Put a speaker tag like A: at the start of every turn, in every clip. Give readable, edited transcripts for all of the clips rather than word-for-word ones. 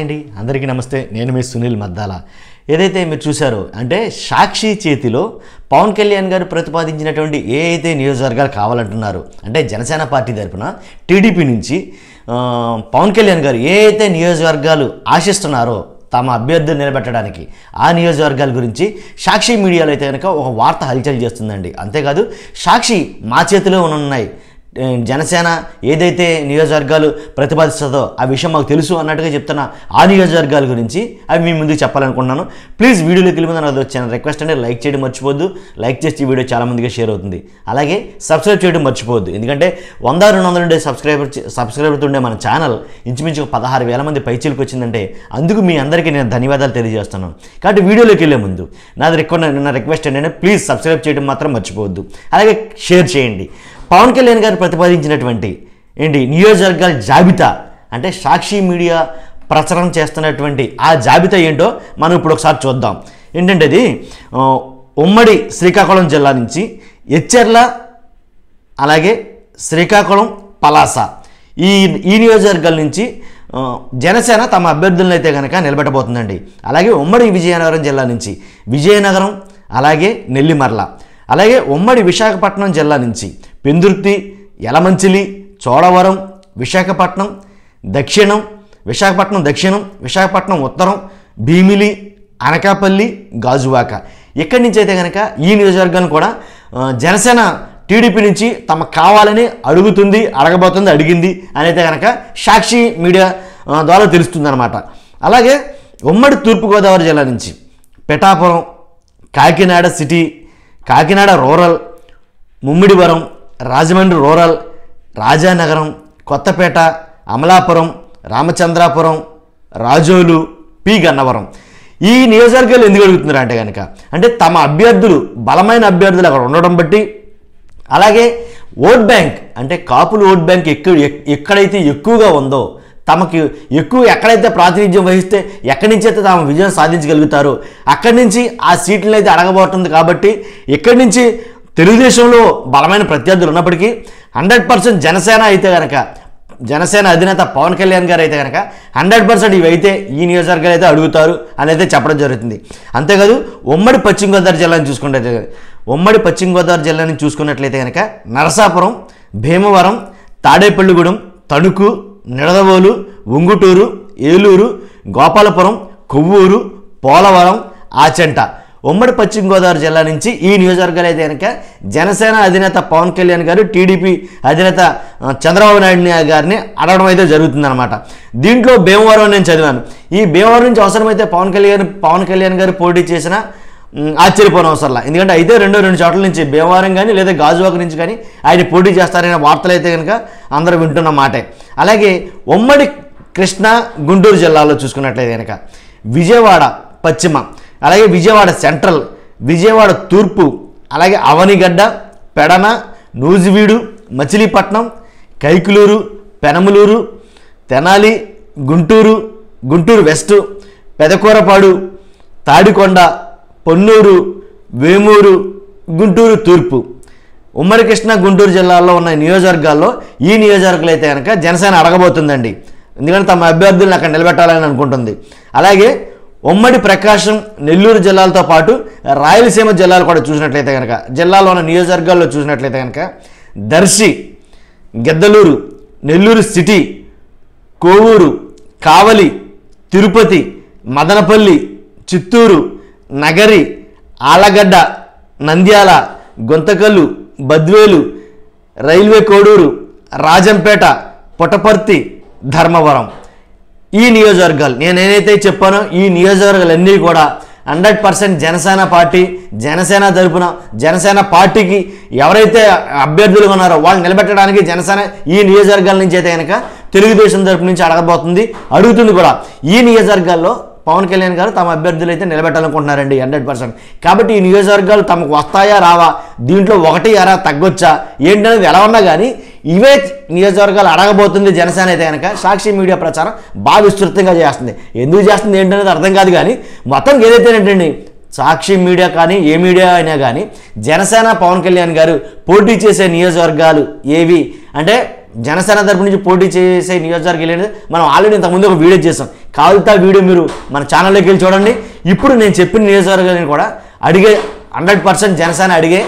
A: అండి అందరికీ నమస్తే. నేను మీ సునీల్ మద్దాల. ఏదైతే మీరు చూసారో అంటే సాక్షి చేతిలో పవన్ కళ్యాణ్ గారు ప్రతిపాదించినటువంటి ఏ అయితే నియోజకవర్గాలు కావాలంటున్నారు అంటే జనసేన పార్టీ తరపున టీడీపీ నుంచి పవన్ కళ్యాణ్ గారు ఏ అయితే నియోజకవర్గాలు ఆశిస్తున్నారో తమ అభ్యర్థులు నిలబెట్టడానికి ఆ నియోజకవర్గాల గురించి సాక్షి మీడియాలో అయితే కనుక ఒక వార్త హల్చల్ చేస్తుందండి. అంతేకాదు సాక్షి మా చేతిలో ఉన్నాయి, జనసేన ఏదైతే నియోజకవర్గాలు ప్రతిపాదిస్తుందో ఆ విషయం మాకు తెలుసు అన్నట్టుగా చెప్తున్న ఆ నియోజకవర్గాల గురించి అవి మీ ముందుకు చెప్పాలనుకుంటున్నాను. ప్లీజ్ వీడియోలోకి వెళ్ళి ముందు నాది వచ్చిన రిక్వెస్ట్ అంటే లైక్ చేయడం మర్చిపోవద్దు. లైక్ చేస్తే ఈ వీడియో చాలామందిగా షేర్ అవుతుంది. అలాగే సబ్స్క్రైబ్ చేయడం మర్చిపోవద్దు. ఎందుకంటే 100-200 సబ్స్క్రైబర్తో ఉండే మన ఛానల్ ఇంచుమించు 16,000 మంది పైచీలకు వచ్చిందంటే అందుకు మీ అందరికీ నేను ధన్యవాదాలు తెలియజేస్తున్నాను. కాబట్టి వీడియోలోకి వెళ్ళే ముందు నా రిక్వెస్ట్ ఏంటంటే ప్లీజ్ సబ్స్క్రైబ్ చేయడం మాత్రం మర్చిపోవద్దు. అలాగే షేర్ చేయండి. పవన్ కళ్యాణ్ గారు ప్రతిపాదించినటువంటి నియోజకవర్గాల జాబితా అంటే సాక్షి మీడియా ప్రచారం చేస్తున్నటువంటి ఆ జాబితా ఏంటో మనం ఇప్పుడు ఒకసారి చూద్దాం. ఏంటంటే అది ఉమ్మడి శ్రీకాకుళం జిల్లా నుంచి ఎచ్చెర్ల, అలాగే శ్రీకాకుళం, పలాస ఈ నియోజకవర్గాల నుంచి జనసేన తమ అభ్యర్థులను అయితే కనుక నిలబెట్టబోతుందండి. అలాగే ఉమ్మడి విజయనగరం జిల్లా నుంచి విజయనగరం, అలాగే నెల్లిమర్ల, అలాగే ఉమ్మడి విశాఖపట్నం జిల్లా నుంచి పెందుర్తి, యలమంచిలి, చోడవరం, విశాఖపట్నం దక్షిణం, విశాఖపట్నం ఉత్తరం, భీమిలి, అనకాపల్లి, గాజువాక ఇక్కడి నుంచి అయితే కనుక ఈ నియోజకవర్గాలను కూడా జనసేన టీడీపీ నుంచి తమకు కావాలని అడిగింది అని అయితే కనుక సాక్షి మీడియా ద్వారా తెలుస్తుంది అన్నమాట. అలాగే ఉమ్మడి తూర్పుగోదావరి జిల్లా నుంచి Pithapuram, Kakinada city, Kakinada rural, Mummidivaram, Rajahmundry rural, Rajanagaram, Kothapeta, Amalapuram, Ramachandrapuram, Razole, P Gannavaram ఈ నియోజకవర్గాలు ఎందుకు అడుగుతున్నారు అంటే కనుక అంటే తమ అభ్యర్థులు బలమైన అభ్యర్థులు అక్కడ ఉండడం బట్టి, అలాగే ఓట్ బ్యాంక్ అంటే కాపులు ఓట్ బ్యాంక్ ఎక్కడైతే ఎక్కువగా ఉందో తమకు ఎక్కడైతే ప్రాతినిధ్యం వహిస్తే ఎక్కడి నుంచి అయితే తాము విజయం సాధించగలుగుతారో అక్కడి నుంచి ఆ సీట్లను అయితే అడగబోతుంది. కాబట్టి ఇక్కడి నుంచి తెలుగుదేశంలో బలమైన ప్రత్యర్థులు ఉన్నప్పటికీ 100% జనసేన అయితే కనుక జనసేన అధినేత పవన్ కళ్యాణ్ గారు అయితే కనుక 100% ఇవైతే ఈ నియోజకవర్గాలు అయితే అడుగుతారు అని అయితే చెప్పడం జరుగుతుంది. అంతేకాదు ఉమ్మడి పశ్చిమ గోదావరి జిల్లాని చూసుకున్నట్లయితే కనుక నరసాపురం, భీమవరం, తాడేపల్లిగూడెం, తణుకు, నిడదవోలు, ఉంగుటూరు, ఏలూరు, గోపాలపురం, కొవ్వూరు, పోలవరం, ఆచంట ఉమ్మడి పశ్చిమ గోదావరి జిల్లా నుంచి ఈ నియోజకవర్గాలు అయితే కనుక జనసేన అధినేత పవన్ కళ్యాణ్ గారు టీడీపీ అధినేత చంద్రబాబు నాయుడు గారిని అడగడం అయితే జరుగుతుందన్నమాట. దీంట్లో భీమవరం నేను చదివాను. ఈ భీమవరం నుంచి అవసరమైతే పవన్ కళ్యాణ్ గారు పోటీ చేసిన ఆశ్చర్యపోవడం అవసరంలా. ఎందుకంటే అయితే రెండు చోట్ల నుంచి భీమవరం కానీ లేదా గాజువాక నుంచి కానీ ఆయన పోటీ చేస్తారనే వార్తలు అయితే కనుక అందరూ వింటున్న మాటే. అలాగే ఉమ్మడి కృష్ణా, గుంటూరు జిల్లాలో చూసుకున్నట్లయితే కనుక విజయవాడ పశ్చిమ, అలాగే విజయవాడ సెంట్రల్, విజయవాడ తూర్పు, అలాగే అవనిగడ్డ, పెడన, నూజివీడు, మచిలీపట్నం, కైకులూరు, పెనమలూరు, తెనాలి, గుంటూరు వెస్ట్, పెదకూరపాడు, తాడికొండ, పొన్నూరు, వేమూరు, గుంటూరు తూర్పు ఉమ్మడి కృష్ణా, గుంటూరు జిల్లాల్లో ఉన్న నియోజకవర్గాల్లో ఈ నియోజకవర్గాలు అయితే కనుక జనసేన అడగబోతుందండి. ఎందుకంటే తమ అభ్యర్థులను అక్కడ నిలబెట్టాలని అనుకుంటుంది. అలాగే ఉమ్మడి ప్రకాశం, నెల్లూరు జిల్లాలతో పాటు రాయలసీమ జిల్లాలు కూడా చూసినట్లయితే కనుక జిల్లాలో ఉన్న నియోజకవర్గాల్లో చూసినట్లయితే కనుక దర్శి, గిద్దలూరు, నెల్లూరు సిటీ, కోవూరు, కావలి, తిరుపతి, మదనపల్లి, చిత్తూరు, నగరి, ఆలగడ్డ, నంద్యాల, గుంతకల్లు, బద్వేలు, రైల్వే కోడూరు, రాజంపేట, పుట్టపర్తి, ధర్మవరం ఈ నియోజకవర్గాలు నేనేదైతే చెప్పానో ఈ నియోజకవర్గాలన్నీ కూడా 100% జనసేన పార్టీ జనసేన తరపున జనసేన పార్టీకి ఎవరైతే అభ్యర్థులు ఉన్నారో వాళ్ళు నిలబెట్టడానికి జనసేన ఈ నియోజకవర్గాల నుంచి అయితే కనుక తెలుగుదేశం తరపు నుంచి అడుగుతుంది కూడా. ఈ నియోజకవర్గాల్లో పవన్ కళ్యాణ్ గారు తమ అభ్యర్థులు అయితే నిలబెట్టాలనుకుంటున్నారండి 100%. కాబట్టి ఈ నియోజకవర్గాలు తమకు వస్తాయా రావా, దీంట్లో ఒకటి ఎరా తగ్గొచ్చా ఏంటనేది ఎలా ఉన్నా కానీ ఇవే నియోజకవర్గాలు అడగబోతుంది జనసేన అయితే కనుక సాక్షి మీడియా ప్రచారం బాగా విస్తృతంగా చేస్తుంది. ఎందుకు చేస్తుంది ఏంటనేది అర్థం కాదు కానీ మొత్తం ఏదైతే ఏంటండి సాక్షి మీడియా కానీ ఏ మీడియా అయినా కానీ జనసేన పవన్ కళ్యాణ్ గారు పోటీ చేసే నియోజకవర్గాలు ఏవి అంటే జనసేన తరపు నుంచి పోటీ చేసే నియోజకవర్గం వెళ్ళేది మనం ఆల్రెడీ ఇంతకుముందు ఒక వీడియో చేసాం. కావాలంటే ఆ వీడియో మీరు మన ఛానల్లోకి వెళ్ళి చూడండి. ఇప్పుడు నేను చెప్పిన నియోజకవర్గాన్ని కూడా అడిగే 100% జనసేన అడిగే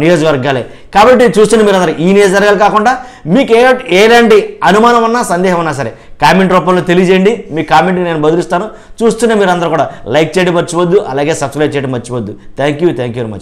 A: నియోజకవర్గాలే. కాబట్టి చూస్తున్న మీరు అందరూ ఈ నియోజకవర్గాలు కాకుండా మీకు ఎలాంటి అనుమానం ఉన్నా సందేహం ఉన్నా సరే కామెంట్ రూపంలో తెలియజేయండి. మీ కామెంట్ని నేను బదులిస్తాను. చూస్తున్న మీరు అందరూ కూడా లైక్ చేయడం మర్చిపోద్దు, అలాగే సబ్స్క్రైబ్ చేయడం మర్చిపోద్దు. Thank you very much.